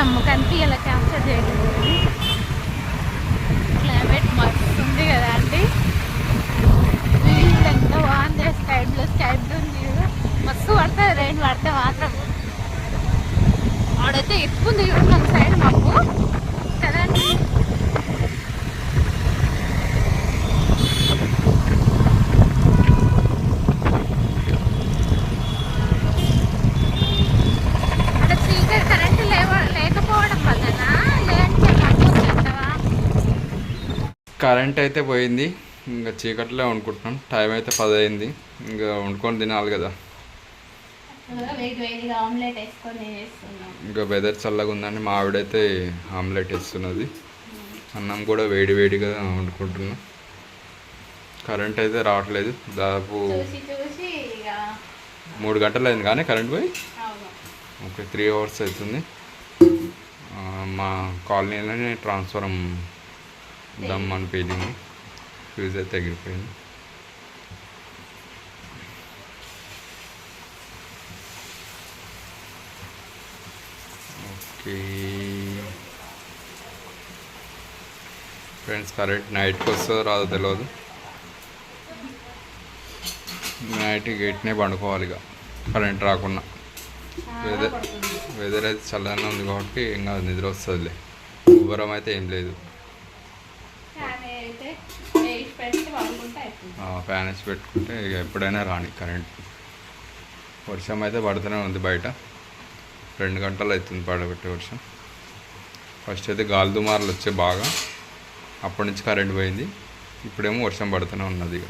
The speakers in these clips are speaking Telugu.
తీసినాము కానీ ఇలా క్యాప్చర్ చేయలేదు. క్లైమేట్ మస్తు ఉంది కదా అండి. వీళ్ళు ఎంత బాగుంది. స్కై బ్లూ ఉంది కదా. మస్తు పడుతుంది రెయిన్ పడితే మాత్రం. ఆడైతే ఎక్కువ ఉంది మన సైడ్ మాకు కదండి. అక్కడ చీకటి కరెంటు లేకపోవడం వల్లనా లేదంటే కరెంట్ అయితే పోయింది. ఇంకా చీకట్లో వండుకుంటున్నాం. టైం అయితే 10 అయింది. ఇంకా వండుకొని తినాలి కదా. ఇంకా వెదర్ చల్లగా ఉందని మా ఆవిడైతే ఆమ్లెట్ వేస్తున్నది. అన్నం కూడా వేడిగా వండుకుంటున్నాం. కరెంట్ అయితే రావట్లేదు. దాదాపు 3 గంటలు అయింది కానీ కరెంట్ పోయి. ఓకే 3 అవర్స్ అవుతుంది. మా కాలనీలోనే ట్రాన్స్ఫారం దమ్ అని పేలింది. ఫ్యూజ్ అయితే ఎగిరిపోయింది. ఓకే ఫ్రెండ్స్, కరెంట్ నైట్కి వస్తుందో రాదో తెలియదు. నైట్ గేట్నే పండుకోవాలి ఇక కరెంట్ రాకుండా. వెదర్ అయితే చల్లగానే ఉంది కాబట్టి ఏం కాదు, నిద్ర వస్తుందిలే. ఉబ్బరం అయితే ఏం లేదు. ఫ్యాన్ వేసి పెట్టుకుంటే ఇక ఎప్పుడైనా రాని కరెంట్. వర్షం అయితే పడుతూనే ఉంది బయట. 2 గంటలు అవుతుంది పడబెట్టే వర్షం. ఫస్ట్ అయితే గాలి దుమారులు వచ్చే బాగా, అప్పటి నుంచి కరెంట్ పోయింది. ఇప్పుడేమో వర్షం పడుతూనే ఉన్నది. ఇక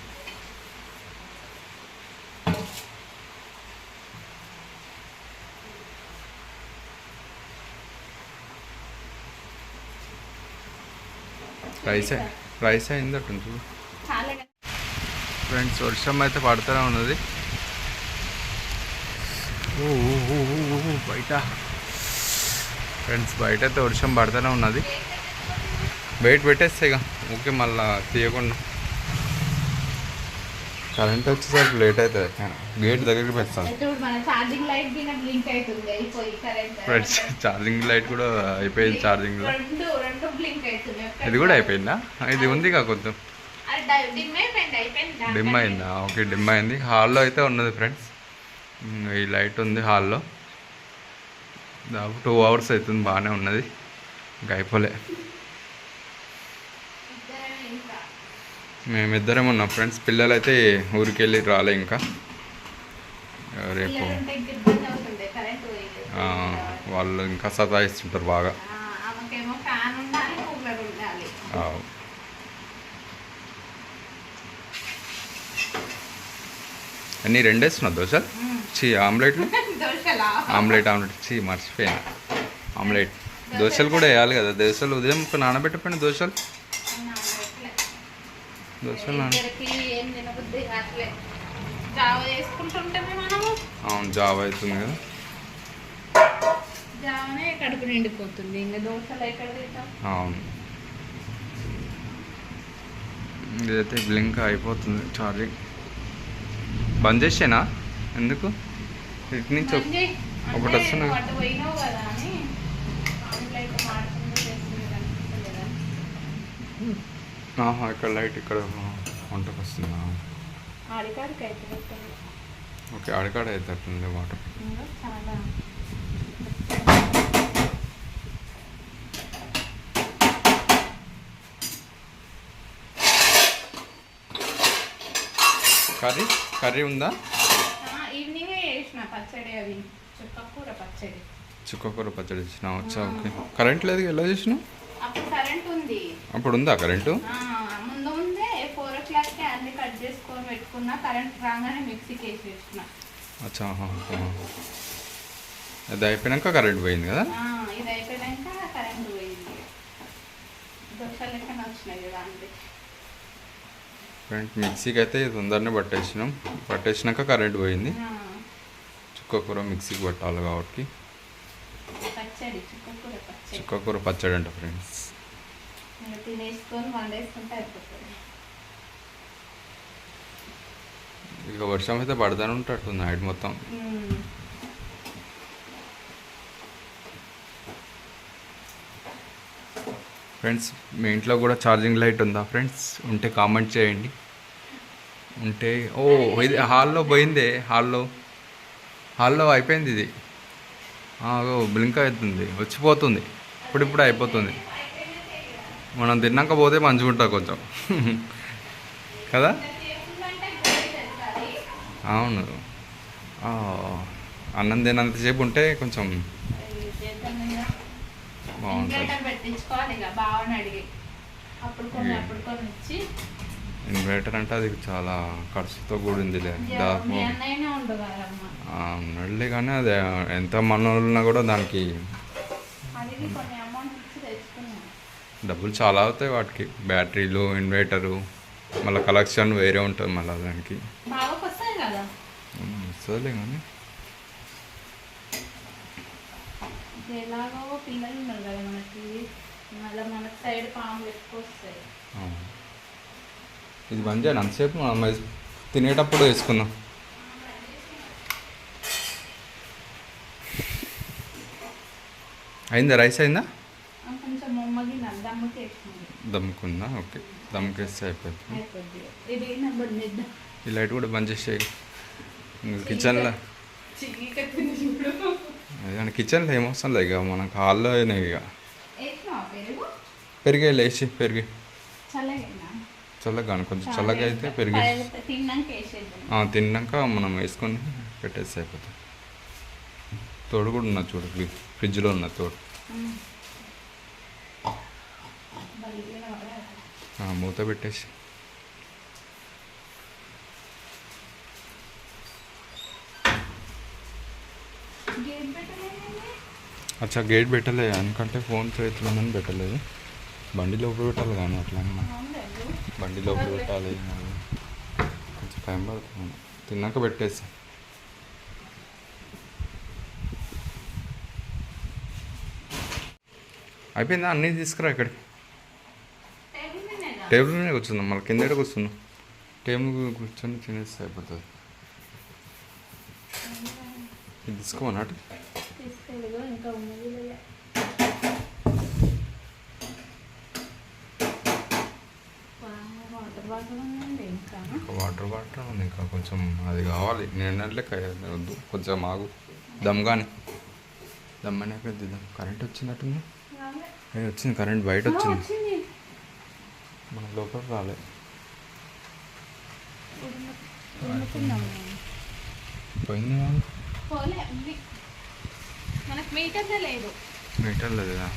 రైస్ అయింది అట్టుంది ఫ్రెండ్స్. వర్షం అయితే పడుతూనే ఉన్నది. బయట ఫ్రెండ్స్, బయట అయితే వర్షం పడుతూనే ఉన్నది. వెయిట్ పెట్టేస్తే ఇక ఓకే, మళ్ళీ తీయకుండా. కరెంట్ వచ్చేసరికి లేట్ అవుతుంది. గేట్ దగ్గరికి పెడతాను ఫ్రెండ్స్. ఛార్జింగ్ లైట్ కూడా అయిపోయింది. ఛార్జింగ్ ఇది కూడా అయిపోయిందా? ఇది ఉంది ఇక కొంచెం డిమ్ అయిందా? ఓకే, డిమ్ అయింది. హాల్లో అయితే ఉన్నది ఫ్రెండ్స్. ఈ లైట్ ఉంది హాల్లో. దాదాపు 2 అవర్స్ అవుతుంది. బాగానే ఉన్నది, ఇంకా అయిపోలే. మేమిద్దరం ఉన్నాం ఫ్రెండ్స్. పిల్లలు అయితే ఊరికి వెళ్ళి రాలే ఇంకా. రేపు వాళ్ళు ఇంకా సతాయిస్తుంటారు బాగా. అన్నీ 2 వేస్తున్నావు దోశలు? ఆమ్లెట్లు ఆమ్లెట్ మర్చిపోయాను. ఆమ్లెట్ దోశలు కూడా వేయాలి కదా. దోశలు ఉదయం నానబెట్టకపోయిన దోశలు అవును, జావ అవుతుంది కదా. కడుపు నిండిపోతుంది. ఇంకా దోశలు ఎక్కడ తింటాం? అవును. ఇదైతే బ్లింక్ అయిపోతుంది. ఛార్జింగ్ బంద్ చేసేనా? ఎందుకు? ఇటు నుంచి ఒకటి వస్తున్నా. ఇక్కడ లైట్ ఇక్కడ వంటకు వస్తుందా? ఓకే, ఆడికాడ అవుతుంది వాటర్. కర్రీ ఉందా? చుక్కకూర పచ్చడి చేసినా. వచ్చా, ఓకే. కరెంట్ లేదు, ఎలా చేసినావు? అప్పుడు ఉందా కరెంటు? అచ్చా, అది అయిపోయాక కరెంట్ పోయింది కదా. ఫ్రెండ్, మిక్సీకి అయితే తొందరనే పట్టేసినాక కరెంట్ పోయింది. చుక్కకూర మిక్సీకి పట్టాలి కాబట్టి. చుక్కకూర పచ్చడి అంట ఫ్రెండ్స్. ఇక వర్షం అయితే పడతానే ఉంటట్టుంది నైట్ మొత్తం. ఫ్రెండ్స్ మీ ఇంట్లో కూడా ఛార్జింగ్ లైట్ ఉందా ఫ్రెండ్స్? ఉంటే కామెంట్ చేయండి. ఉంటే ఓ ఇది హాల్లో పోయిందే, హాల్లో అయిపోయింది ఇది. బ్లింక్ అవుతుంది, వచ్చిపోతుంది, ఇప్పుడిప్పుడు అయిపోతుంది. మనం తిన్నాక పోతే మంచిగా ఉంటుంది కొంచెం కదా. అవును, అన్నం తినంతసేపు ఉంటే కొంచెం బాగుంటుంది. ఇన్వర్టర్ అంటే అది చాలా ఖర్చుతో కూడింది దాదాపు నడలే, కానీ అది ఎంత మనోళ్ళున్నా కూడా దానికి డబ్బులు చాలా అవుతాయి వాటికి. బ్యాటరీలు, ఇన్వర్టరు, మళ్ళీ కలెక్షన్ వేరే ఉంటుంది మళ్ళీ దానికి. వస్తుందిలే కానీ ఇది బంద్ చేయాలి. అంతసేపు మనం తినేటప్పుడు వేసుకుందాం. అయిందా? రైస్ అయిందా? దమ్ముకుందా? ఓకే, దమ్ముకేస్తే అయిపోతుంది. ఈ లైట్ కూడా బంద్ చేసేయి. కిచెన్లో అదే కిచెన్లో ఏమవసరం లేదు, ఇక మనకు హాల్లో అయినాయి. ఇక పెరిగే లేచి పెరిగి చల్లగా కొంచెం చల్లగా అయితే పెరిగి తిన్నాక మనం వేసుకొని పెట్టేస్తే అయిపోతుంది. తోడు కూడా ఉన్నది చూడు, ఫ్రిడ్జ్లో ఉన్న తోడు. మూత పెట్టేసి అచ్చా గేట్ పెట్టలేదు, ఎందుకంటే ఫోన్ చేతిలోనని పెట్టలేదు. బండి లోపల పెట్టాలి కానీ అట్లా బండి లోపల పెట్టాలి, కొంచెం టైం పడుతుంది. తిన్నాక పెట్టేసి అయిపోయిందా? అన్నీ తీసుకురా ఇక్కడికి. టేబుల్ మీద కూర్చుందాం, మళ్ళీ కింద కూర్చుందాం. టేబుల్ కూర్చొని తినేస్తే అయిపోతుంది. ఇది తీసుకోమన్నట్టు వాటర్ బాటిల్ ఉంది, ఇంకా కొంచెం అది కావాలి. నేను లెక్క వద్దు, కొంచెం ఆగు. దమ్ కానీ దమ్ అనేక దిద్దాం. కరెంట్ వచ్చినట్టుంది. వచ్చింది కరెంట్, బయట వచ్చింది, మన లోపల రాలే. పోయింది మీటర్లో లేదా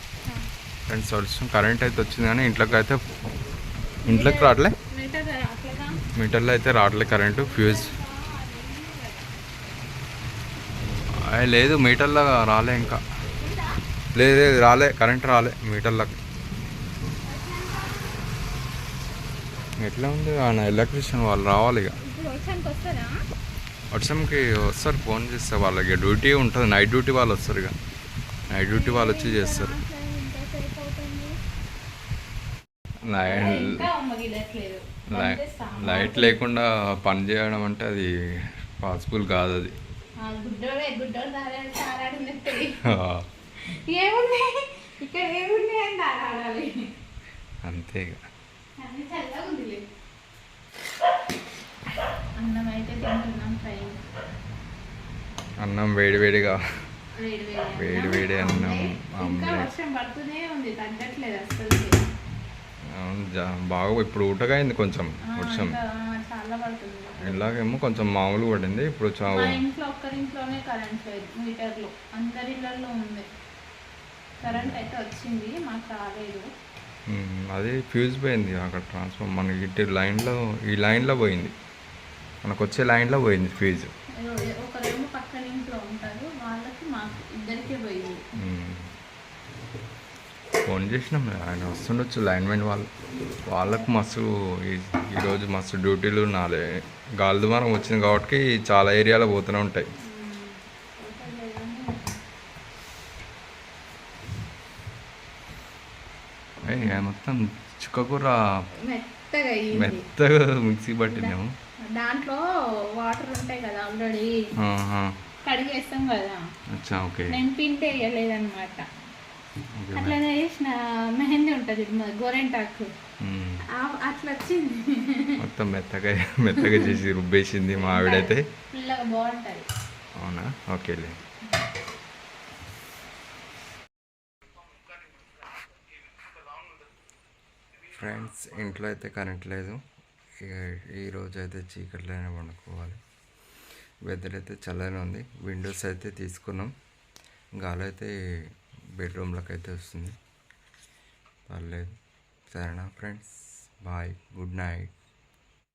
ఫ్రెండ్స్? వచ్చింది కరెంట్ అయితే వచ్చింది, కానీ ఇంట్లోకి రావట్లే. మీటర్లో అయితే రావట్లే కరెంటు. ఫ్యూజ్ లేదు, మీటర్లో రాలే ఇంకా. లేదు రాలే, కరెంట్ రాలే మీటర్లోకి. ఎట్లా ఉంది? ఆయన ఎలక్ట్రీషియన్ వాళ్ళు రావాలి ఇక. వర్షంకి వస్తారు, ఫోన్ చేస్తే వాళ్ళకి డ్యూటీ ఉంటుంది. నైట్ డ్యూటీ వాళ్ళు వస్తారు, ఇక నైట్ డ్యూటీ వాళ్ళు వచ్చి చేస్తారు. లైట్ లేకుండా పని చేయడం అంటే అది పాసిబుల్ కాదు. అది అంతే ఇక. అన్నం వేడివేడిగా, వేడి అన్నం. బాగా ఇప్పుడు ఊటగా అయింది కొంచెం వర్షం. ఇలాగేమో కొంచెం మామూలు పడింది. ఇప్పుడు ఒక్కరింట్లోనే కరెంట్ లేదు, మీటర్లు అందరి ఇళ్ళల్లో ఉంది. కరెంట్ అయితే వచ్చింది, మాకు రాలేదు. అది ఫ్యూజ్ పోయింది అక్కడ. ట్రాన్స్ఫార్మర్ మనకి ఇటు లైన్లో, ఈ లైన్లో పోయింది, మనకు వచ్చే లైన్లో పోయింది ఫ్యూజ్. ఒకరేమో పక్కన ఇంట్లో ఉంటారు, వాళ్ళకి మాకు ఇద్దరికే పోయింది. ఫోన్ చేసినాం, ఆయన వస్తుండొచ్చు లైన్మెన్ వాళ్ళకు మస్తు ఈరోజు మస్తు డ్యూటీలు నాలే. గాలి దుమారం వచ్చింది కాబట్టి చాలా ఏరియాలో పోతూనే ఉంటాయి. మొత్తం చుక్కకూర మెత్తగా మిక్సీ పట్టినాము. దాంట్లో వాటర్ ఉంటాయి కదా, ఆల్రెడీ కడిగేస్తాం కదా. అచ్చా ఓకే. నేను పిండి వేయలేదన్నమాట. అట్లనే చేసిన మెహందీ ఉంటుంది గోరెంటాకు మ్మ్. అట్లా వచ్చింది. మొత్తం మెత్తగా మెత్తగా చేసి రుబ్బేసింది మా ఆవిడైతే. పిల్లగా బాగుంటుంది. అవునా, ఓకేలే. ఫ్రెండ్స్, ఇంట్లో అయితే కరెంట్ లేదు. ఇక ఈరోజు అయితే చీకట్లోనే వండుకోవాలి. వెదర్ అయితే చల్లగానే ఉంది. విండోస్ అయితే తీసుకున్నాం. గాలి అయితే బెడ్రూమ్లోకి అయితే వస్తుంది. పర్లేదు. సరేనా ఫ్రెండ్స్, బాయ్, గుడ్ నైట్.